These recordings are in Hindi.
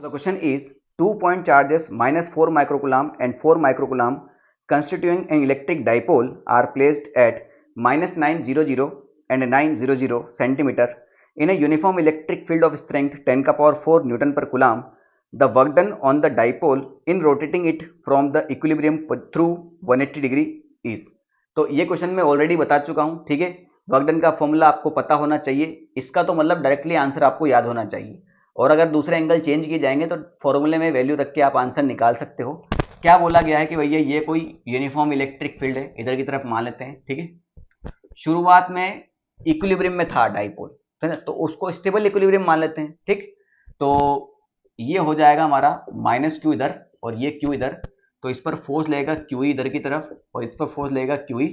The question is, 2-point charges -4 microcoulomb and 4 microcoulomb constituting an electric dipole are placed at -900 and 900 centimeter in a uniform electric field of strength 10 का power 4 Newton per coulomb. The work done on the dipole in rotating it from the equilibrium through 180 degree is. तो ये क्वेश्चन मैं ऑलरेडी बता चुका हूँ, ठीक है। वर्क डन का फॉर्मूला आपको पता होना चाहिए, इसका तो मतलब डायरेक्टली आंसर आपको याद होना चाहिए, और अगर दूसरे एंगल चेंज किए जाएंगे तो फॉर्मूले में वैल्यू रख के आप आंसर निकाल सकते हो। क्या बोला गया है कि भैया ये कोई यूनिफॉर्म इलेक्ट्रिक फील्ड है, इधर की तरफ मान लेते हैं, ठीक है। शुरुआत में इक्विलिब्रियम में था डाइपोल, ठीक है, तो उसको स्टेबल इक्विलिब्रियम मान लेते हैं, ठीक। तो ये हो जाएगा हमारा -q इधर और ये q इधर, तो इस पर फोर्स लगेगा QE इधर की तरफ और इस पर फोर्स लगेगा QE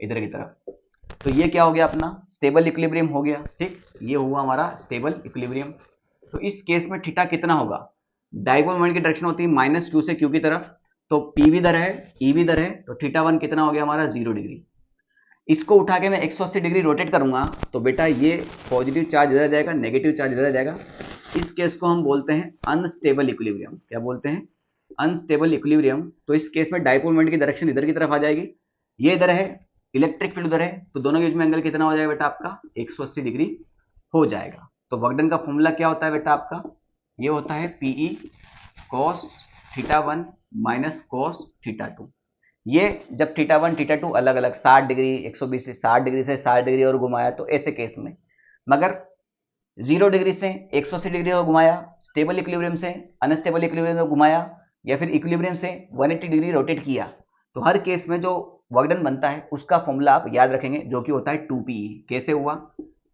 इधर की तरफ। तो ये क्या हो गया, अपना स्टेबल इक्विलिब्रियम हो गया, ठीक। ये हुआ हमारा स्टेबल इक्विलिब्रियम। तो इस केस में थीटा कितना होगा, डाइपोल मोमेंट की डायरेक्शन होती है -q से q की तरफ, तो p भी इधर है, e भी इधर है, तो θ1 कितना हो गया हमारा 0 डिग्री। इसको उठा के मैं 180 डिग्री रोटेट करूंगा तो बेटा ये पॉजिटिव चार्ज इधर जाएगा, नेगेटिव चार्ज इधर जाएगा। इस केस को हम बोलते हैं अनस्टेबल इक्विलिब्रियम। क्या बोलते हैं, अनस्टेबल इक्विलिब्रियम। तो इस केस में डाइपोल मोमेंट की डायरेक्शन इधर की तरफ आ जाएगी, ये इधर है, इलेक्ट्रिक फील्ड उधर है, तो दोनों के बीच में एंगल कितना हो जाएगा बेटा, आपका 180 डिग्री हो जाएगा। तो वर्क डन का फॉर्मूला क्या होता है बेटा आपका, ये होता है PE cos θ1 माइनस cos θ2। ये जब θ1 θ2 अलग अलग 60 डिग्री 120 से 60 डिग्री से 60 डिग्री और घुमाया तो ऐसे केस में, मगर 0 डिग्री से 180 डिग्री और घुमाया, स्टेबल इक्विलिब्रियम से अनस्टेबल इक्विलिब्रियम में घुमाया, या फिर इक्विलिब्रियम से 180 डिग्री रोटेट किया, तो हर केस में जो वर्क डन बनता है उसका फॉर्मूला आप याद रखेंगे, जो कि होता है 2PE। कैसे हुआ,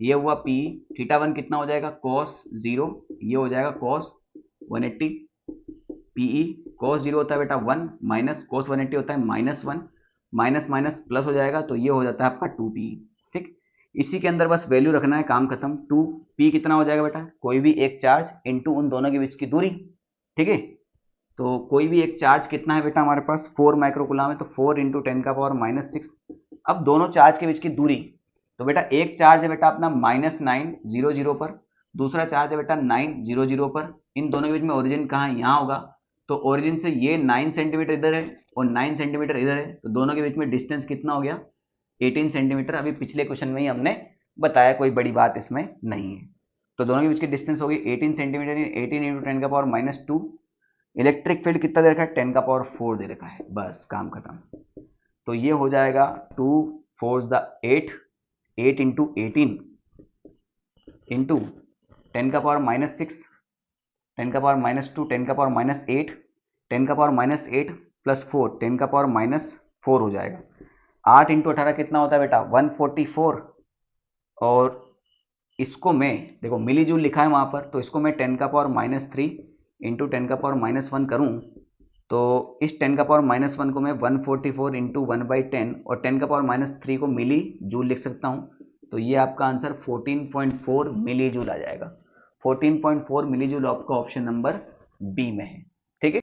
ये हुआ PE, θ1 कितना हो जाएगा cos 0, ये हो जाएगा cos 180, PE cos 0 होता है बेटा 1 माइनस cos 180 होता है -1, माइनस माइनस प्लस हो जाएगा, तो ये हो जाता है आपका 2PE, ठीक। इसी के अंदर बस वैल्यू रखना है, काम खत्म। 2P कितना हो जाएगा बेटा, कोई भी एक चार्ज इंटू उन दोनों के बीच की दूरी, ठीक है। तो कोई भी एक चार्ज कितना है बेटा हमारे पास 4 माइक्रोकूलम है, तो 4 इंटू 10 का पावर -6। अब दोनों चार्ज के बीच की दूरी, तो बेटा एक चार्ज है बेटा अपना -900 पर, दूसरा चार्ज है बेटा 900 पर। इन दोनों के बीच में ओरिजिन कहाँ है, यहाँ होगा, तो ओरिजिन से ये 9 सेंटीमीटर इधर है और 9 सेंटीमीटर इधर है, तो दोनों के बीच में डिस्टेंस कितना हो गया 18 सेंटीमीटर। अभी पिछले क्वेश्चन में ही हमने बताया, कोई बड़ी बात इसमें नहीं है। तो दोनों के बीच की डिस्टेंस होगी 18 सेंटीमीटर, 18 इंटू 10 का पावर -2। इलेक्ट्रिक फील्ड कितना दे रखा है, 10 का पावर 4 दे रखा है, बस काम खत्म। तो ये हो जाएगा 2 4 8, 8 इंटू 18 इंटू 10 का पावर -6, 10 का पावर -2, 10 का पावर -8, 10 का पावर -8 प्लस 4, 10 का पावर -4 हो जाएगा। 8 इंटू 18 कितना होता है बेटा 144, और इसको मैं देखो मिली जूल लिखा है वहां पर, तो इसको मैं 10 का पावर -3 इंटू 10 का पावर -1 करूं, तो इस 10 का पावर -1 को मैं 144 इंटू 1/10 और 10 का पावर -3 को मिली जूल लिख सकता हूं। तो ये आपका आंसर 14.4 मिली जूल आ जाएगा। 14.4 मिली जूल आपका ऑप्शन नंबर बी में है।